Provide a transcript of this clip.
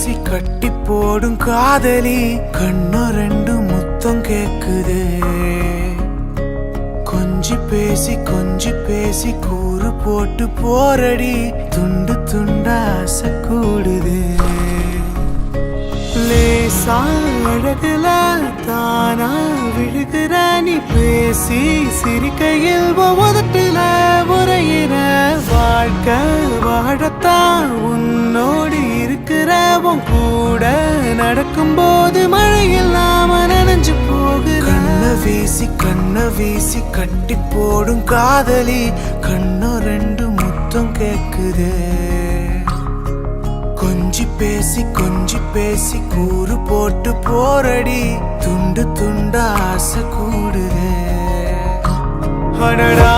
பேசி கட்டி போடும் காதலி கண்ணு ரெண்டு முத்தம் கேக்குது கொஞ்சி பேசி கூறு போட்டு போரடி துண்டு துண்டா ஆசை கூடுது லேசா அழகுல தானா விழுகிற நீ பேசி சிரிக்கையில் உதட்டுல உரையிற வாழ்க்கை வாழத்தான் உன்னோடு இருக்கிற உன் கூட நடக்கும்போது மழையில் நாம நனைஞ்சு போகுற கண்ண வீசி கட்டி போடும் காதலி கண்ணு ரெண்டு முத்தம் கேக்குது கொஞ்சி பேசி கூறு போட்டு போரடி துண்டு துண்டா ஆசை கூடுது அடடா